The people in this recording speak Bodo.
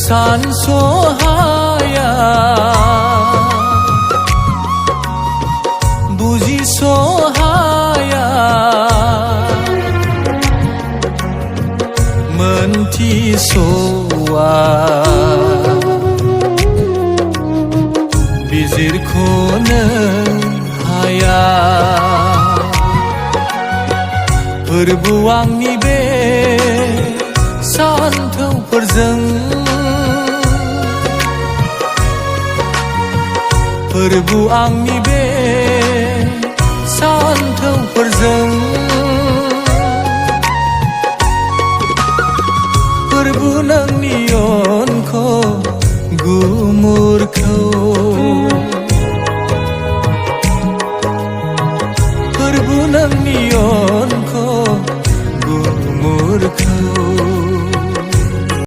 सानस'हाया बुजिस'हाया मोनथिस'आ बिजिरख'नो हाया फोरबु आंनि बे सानथौफोरजों फोरबु आंनि बे सानथौफोरजों फोरबु नोंनि अनखौ गुमुरखौ